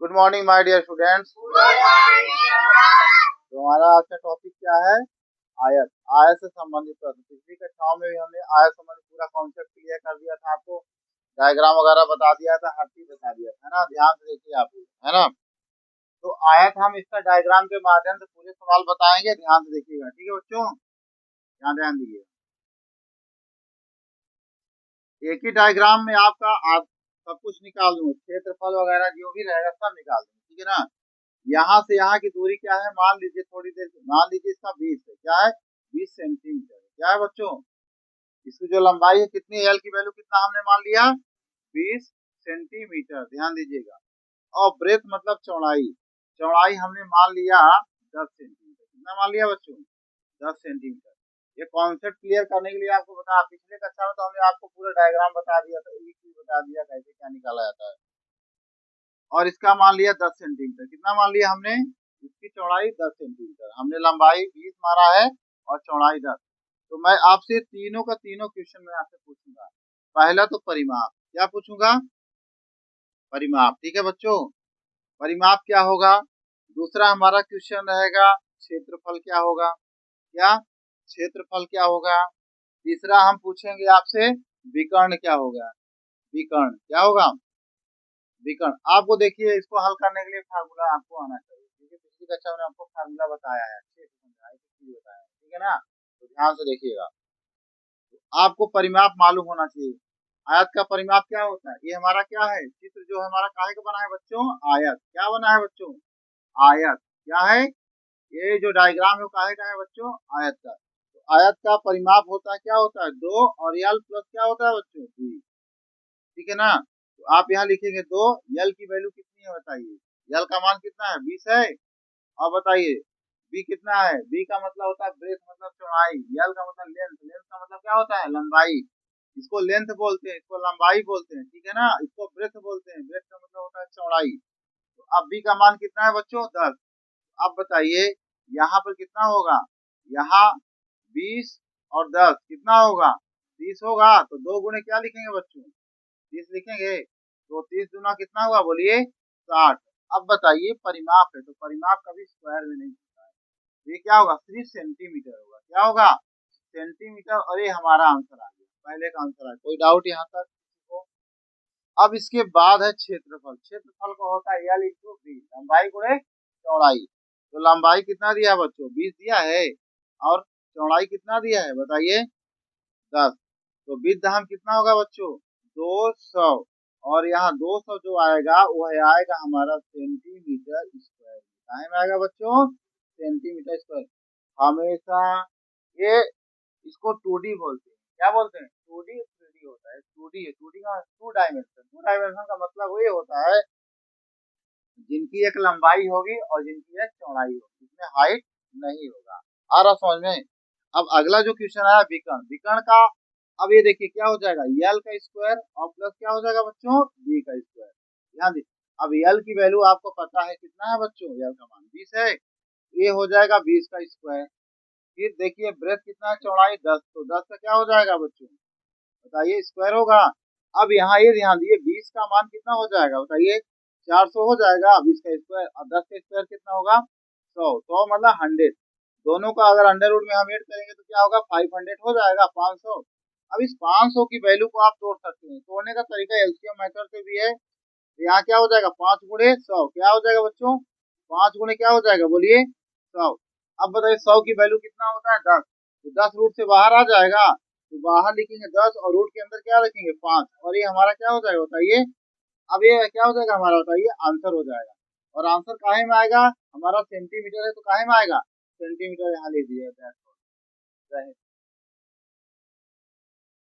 Good morning my dear students. तो हमारा आज का टॉपिक क्या है? आयत। आयत से संबंधित प्रश्न। पिछली कक्षाओं में भी हमने आयत संबंधित पूरा कॉन्सेप्ट क्लियर कर दिया था, आपको डायग्राम वगैरह बता दिया था, हर चीज बता दिया था, है ना। ध्यान से देखिए आप, है ना। तो आयत हम इसका डायग्राम के माध्यम से पूरे सवाल बताएंगे, ध्यान से देखिएगा, ठीक है बच्चों। यहाँ ध्यान दीजिए, एक ही डायग्राम में आपका आप सब कुछ निकाल दूंगा, क्षेत्रफल वगैरह जो भी रहेगा सब निकाल दूंगा, ठीक है ना। यहाँ से यहाँ की दूरी क्या है, मान लीजिए थोड़ी देर, मान लीजिए इसका 20 है, क्या है 20 सेंटीमीटर, क्या है बच्चों। इसकी जो लंबाई है कितनी, एल की वैल्यू कितना हमने मान लिया 20 सेंटीमीटर, ध्यान दीजिएगा। और ब्रेथ मतलब चौड़ाई, चौड़ाई हमने मान लिया 10 सेंटीमीटर, कितना मान लिया बच्चों 10 सेंटीमीटर। ये कॉन्सेप्ट क्लियर करने के लिए आपको बता, पिछले कक्षा में तो हमने आपको पूरा डायग्राम बता दिया था, एक चीज बता दिया कैसे क्या निकाला जाता है। और इसका मान लिया 10 सेंटीमीटर, कितना मान लिया हमने, इसकी चौड़ाई 10 सेंटीमीटर, हमने लंबाई 20 मारा है और चौड़ाई 10। तो मैं आपसे तीनों का तीनों क्वेश्चन में आपसे पूछूंगा। पहला तो परिमाप, क्या पूछूंगा, परिमाप, ठीक है बच्चों। परिमाप क्या होगा। दूसरा हमारा क्वेश्चन रहेगा क्षेत्रफल क्या होगा, क्या क्षेत्रफल क्या होगा। तीसरा हम पूछेंगे आपसे विकर्ण क्या होगा, विकर्ण क्या होगा, विकर्ण। आपको देखिए इसको हल करने के लिए फार्मूला आपको आना चाहिए, क्योंकि पिछली कक्षा में आपको फार्मूला बताया है, अच्छे से समझाया, बताया है, ठीक है ना। तो ध्यान से देखिएगा, आपको परिमाप मालूम होना चाहिए। आयत का परिमाप क्या होता है, ये हमारा क्या है, चित्र जो हमारा काहे का बना है बच्चों, आयत। क्या बना है बच्चों, आयत। क्या है, ये जो डायग्राम है वो काहे का है बच्चों, आयत का। तो आयत का परिमाप होता है, क्या होता है 2 और यल प्लस क्या होता है बच्चों 2, ठीक है ना। तो आप यहाँ लिखेंगे 2, यल की वैल्यू कितनी है बताइए, यल का मान कितना है 20 है। और बताइए बी कितना है, बी का मतलब होता है ब्रेथ मतलब चौड़ाई, यल का मतलब लेंथ, लेंथ का मतलब क्या होता है लंबाई। इसको लेंथ बोलते हैं, इसको लंबाई बोलते हैं, ठीक है ना। इसको ब्रेथ बोलते हैं, ब्रेथ का मतलब होता है चौड़ाई। तो अब बी का मान कितना है बच्चों 10। अब बताइए यहाँ पर कितना होगा, यहाँ 20 और 10 कितना होगा 30 होगा। तो 2 गुणे क्या लिखेंगे बच्चों 30 लिखेंगे। तो 30 गुना कितना हुआ बोलिए 60। अब बताइए परिमाप है, तो परिमाप कभी स्क्वायर में नहीं होता है, तो ये क्या होगा सिर्फ सेंटीमीटर होगा, क्या होगा सेंटीमीटर। और ये हमारा आंसर आ गया, पहले का आंसर आ गया। कोई डाउट यहाँ तक को। अब इसके बाद है क्षेत्रफल, क्षेत्रफल को होता है यल इंटू बी, लंबाई गुणे चौड़ाई। तो लंबाई कितना दिया है बच्चों 20 दिया है, और चौड़ाई कितना दिया है बताइए 10। तो विद हम कितना होगा बच्चों 200, और यहाँ 200 जो आएगा वो आएगा हमारा सेंटीमीटर स्क्वायर, कहाँ में आएगा बच्चों सेंटीमीटर स्क्वायर। हमेशा ये इसको 2D बोलते हैं, क्या बोलते हैं 2D 3D होता है, 2D है, 2D का 2 डायमेंशन, 2 डायमेंशन का मतलब ये होता है जिनकी एक लंबाई होगी और जिनकी एक चौड़ाई होगी, इसमें हाइट नहीं होगा। आ रहा समझ में। अब अगला जो क्वेश्चन है विकर्ण, विकर्ण का अब ये देखिए क्या हो जाएगा यल का स्क्वायर और प्लस क्या हो जाएगा बच्चों बी का स्क्वायर। ध्यान दीजिए, अब यल की वैल्यू आपको पता है कितना है बच्चों, यल का मान 20 है, ये हो जाएगा 20 का स्क्वायर। फिर देखिए ब्रेथ कितना है चौड़ाई 10, तो 10 का क्या हो जाएगा बच्चों बताइए स्क्वायर होगा। अब यहाँ ये ध्यान दिए 20 का मान कितना हो जाएगा बताइए 400 हो जाएगा 20 का स्क्वायर, और 10 का स्क्वायर कितना होगा 100, 100 मतलब 100। दोनों का अगर अंडर रूट में हम ऐड करेंगे तो क्या होगा 500 हो जाएगा 500। अब इस 500 की वैल्यू को आप तोड़ सकते हैं, तोड़ने का तरीका एलसीएम मेथड से भी है। तो यहाँ क्या हो जाएगा 5 गुणे 100, क्या हो जाएगा बच्चों 5 गुणे क्या हो जाएगा बोलिए 100। अब बताइए 100 की वैल्यू कितना होता है 10, तो 10 रूट से बाहर आ जाएगा, तो बाहर लिखेंगे 10 और रूट के अंदर क्या रखेंगे 5, और ये हमारा क्या हो जाएगा बताइए। अब ये क्या हो जाएगा हमारा बताइए आंसर हो जाएगा। और आंसर काहे में आएगा, हमारा सेंटीमीटर है तो काहे में आएगा सेंटीमीटर, यहाँ ले दिया है।